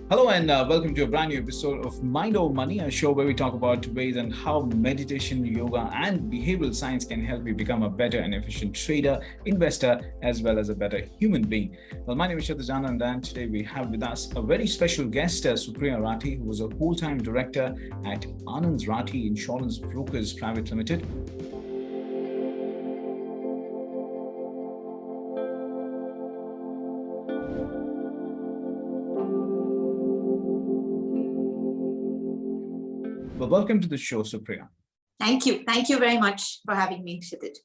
Hello and welcome to a brand new episode of Mind Over Money, a show where we talk about ways and how meditation, yoga, and behavioral science can help you become a better and efficient trader, investor, as well as a better human being. Well, my name is Anand, and today we have with us a very special guest, Supriya Rathi, who was a full-time director at Anand Rathi Insurance Brokers Private Limited. Well, welcome to the show, Supriya. Thank you. Thank you very much for having me, Kshitij.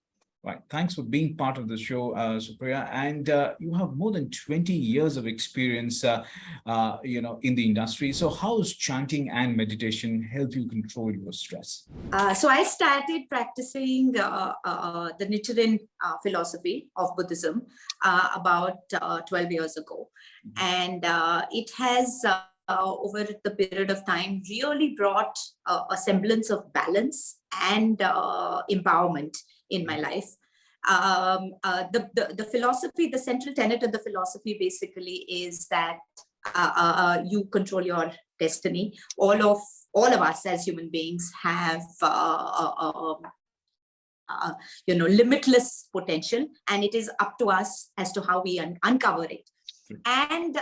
Right. Thanks for being part of the show, Supriya. And you have more than 20 years of experience, in the industry. So how does chanting and meditation help you control your stress? So I started practicing the Nichiren philosophy of Buddhism about 12 years ago. And it has over the period of time really brought a semblance of balance and empowerment in my life. The philosophy, the central tenet of the philosophy basically is that you control your destiny. All of us as human beings have limitless potential, and it is up to us as to how we uncover it. And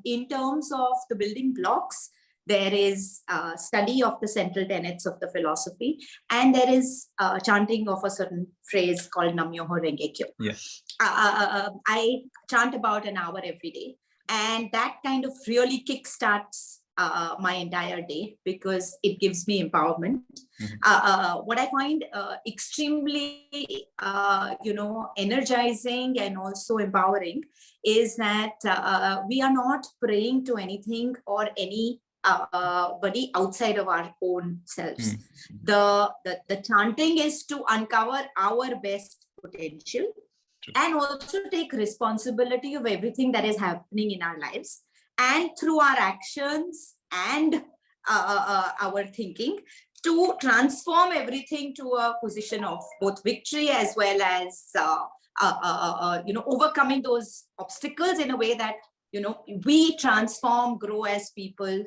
in terms of the building blocks, there is study of the central tenets of the philosophy, and there is chanting of a certain phrase called Nam Myoho Renge Kyo. Yes. I chant about an hour every day, and that kind of really kickstarts my entire day because it gives me empowerment. What I find extremely, energizing and also empowering is that we are not praying to anything or any body outside of our own selves. The chanting is to uncover our best potential and also take responsibility of everything that is happening in our lives, and through our actions and our thinking to transform everything to a position of both victory as well as overcoming those obstacles in a way that we transform, grow as people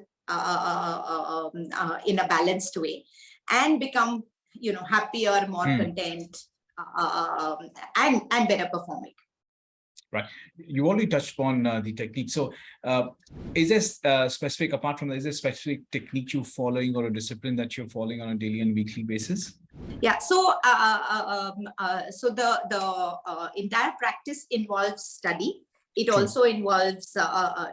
in a balanced way, and become happier, more content, and better performing. Right. You already touched upon the technique. So is there specific, apart from that, is there a specific technique you're following or a discipline that you're following on a daily and weekly basis? Yeah. So the entire practice involves study. It also involves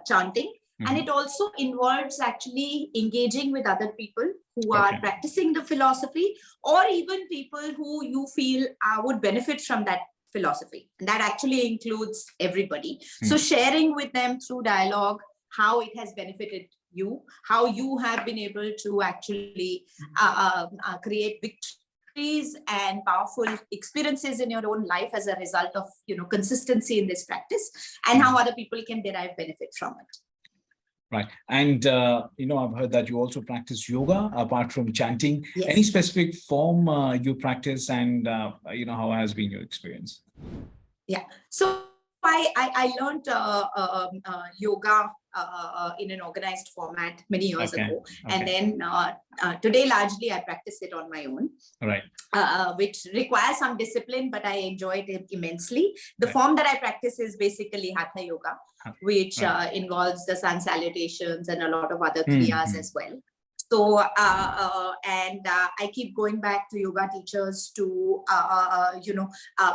chanting. And it also involves actually engaging with other people who are practicing the philosophy, or even people who you feel would benefit from that philosophy. And that actually includes everybody. So sharing with them through dialogue how it has benefited you, how you have been able to actually create victories and powerful experiences in your own life as a result of consistency in this practice, and how other people can derive benefit from it. Right. And, I've heard that you also practice yoga apart from chanting. Yes. Any specific form you practice, and, how has been your experience? Yeah. So I learned yoga in an organized format many years ago. And then today, largely, I practice it on my own. Right. Which requires some discipline, but I enjoyed it immensely. The form that I practice is basically Hatha Yoga, which involves the sun salutations and a lot of other Kriyas as well. So, I keep going back to yoga teachers to,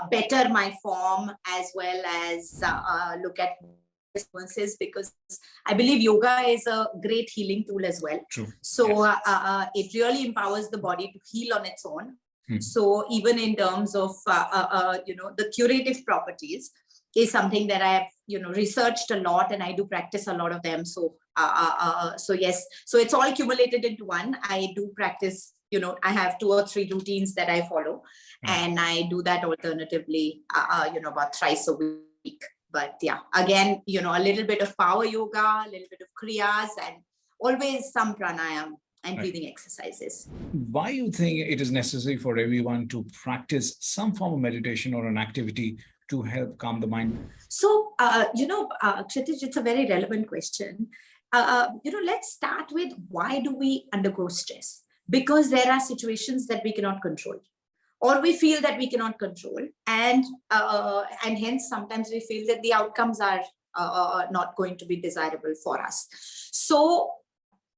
better my form as well as look at responses, because I believe yoga is a great healing tool as well. True. So it really empowers the body to heal on its own. So even in terms of, the curative properties is something that I have, researched a lot, and I do practice a lot of them. So, yes, so it's all accumulated into one. I do practice, I have 2 or 3 routines that I follow, and I do that alternatively, about thrice a week. But yeah, again, a little bit of power yoga, a little bit of Kriyas, and always some pranayama and breathing exercises. Why do you think it is necessary for everyone to practice some form of meditation or an activity to help calm the mind? So, Kshitij, it's a very relevant question. let's start with, why do we undergo stress? Because there are situations that we cannot control, or we feel that we cannot control, and hence sometimes we feel that the outcomes are not going to be desirable for us. So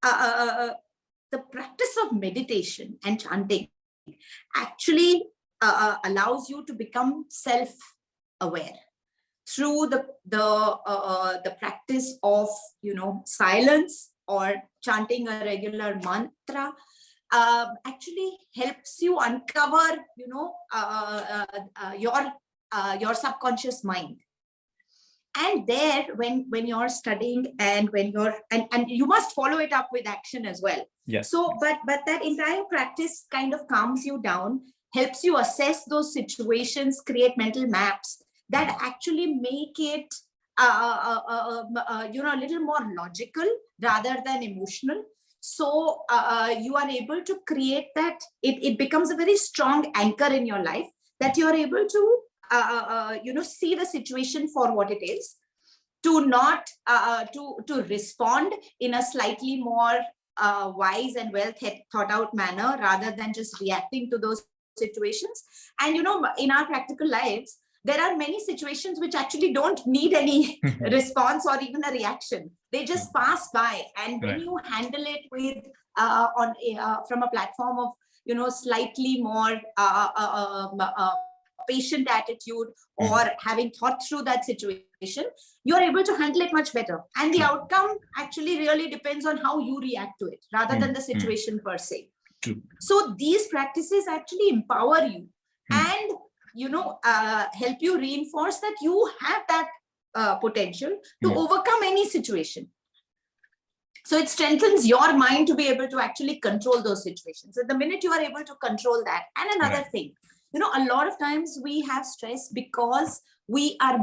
the practice of meditation and chanting actually allows you to become self-aware through the practice of silence, or chanting a regular mantra. Actually helps you uncover your subconscious mind. And there, when you're studying, and when you're and you must follow it up with action as well. Yes. So but that entire practice kind of calms you down, helps you assess those situations, create mental maps that actually make it a little more logical rather than emotional. So you are able to create that, it becomes a very strong anchor in your life, that you are able to see the situation for what it is, to not to respond in a slightly more wise and well thought out manner, rather than just reacting to those situations. And in our practical lives, there are many situations which actually don't need any response or even a reaction. They just pass by, and when you handle it with from a platform of slightly more patient attitude, or having thought through that situation, you're able to handle it much better. And the outcome actually really depends on how you react to it, rather than the situation per se. So these practices actually empower you and help you reinforce that you have that potential to overcome any situation. So it strengthens your mind to be able to actually control those situations. So the minute you are able to control that. And another thing, a lot of times we have stress because we are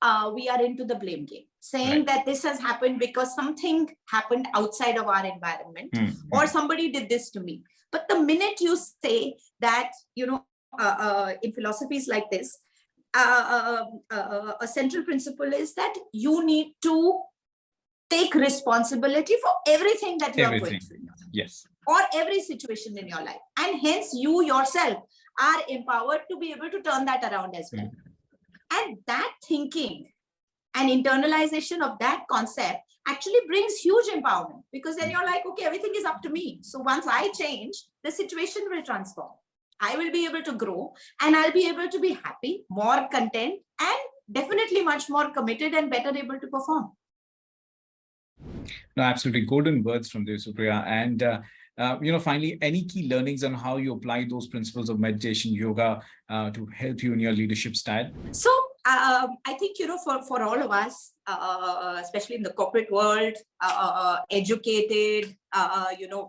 into the blame game, saying that this has happened because something happened outside of our environment, or somebody did this to me. But the minute you say that, in philosophies like this, a central principle is that you need to take responsibility for everything that you are going through. Yes. Or every situation in your life. And hence you yourself are empowered to be able to turn that around as well. And that thinking and internalization of that concept actually brings huge empowerment, because then you're like, okay, everything is up to me. So once I change, the situation will transform. I will be able to grow, and I'll be able to be happy, more content, and definitely much more committed and better able to perform. No, absolutely golden words from there, Supriya. And finally, any key learnings on how you apply those principles of meditation, yoga to help you in your leadership style? So I think, for all of us, especially in the corporate world, educated,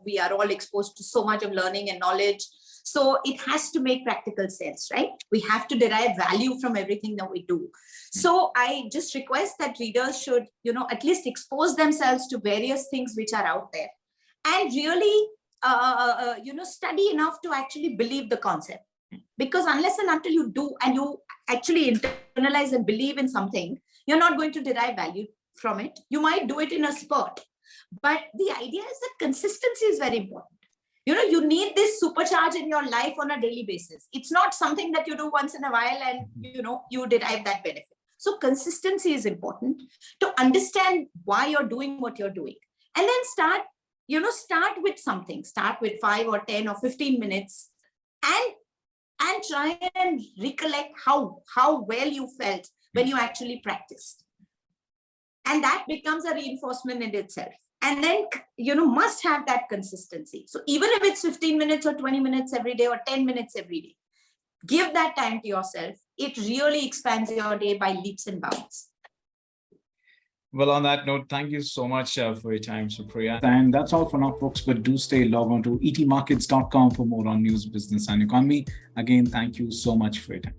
we are all exposed to so much of learning and knowledge. So it has to make practical sense, right? We have to derive value from everything that we do. So I just request that readers should, at least expose themselves to various things which are out there, and really, study enough to actually believe the concept. Because unless and until you do, and you actually internalize and believe in something, you're not going to derive value from it. You might do it in a spurt, but the idea is that consistency is very important. You need this supercharge in your life on a daily basis. It's not something that you do once in a while and, you derive that benefit. So consistency is important to understand why you're doing what you're doing. And then start with something. Start with 5 or 10 or 15 minutes and try and recollect how well you felt when you actually practiced. And that becomes a reinforcement in itself. And then, must have that consistency. So even if it's 15 minutes or 20 minutes every day or 10 minutes every day, give that time to yourself. It really expands your day by leaps and bounds. Well, on that note, thank you so much for your time, Supriya. And that's all for now, folks. But do stay log on to etmarkets.com for more on news, business, and economy. Again, thank you so much for your time.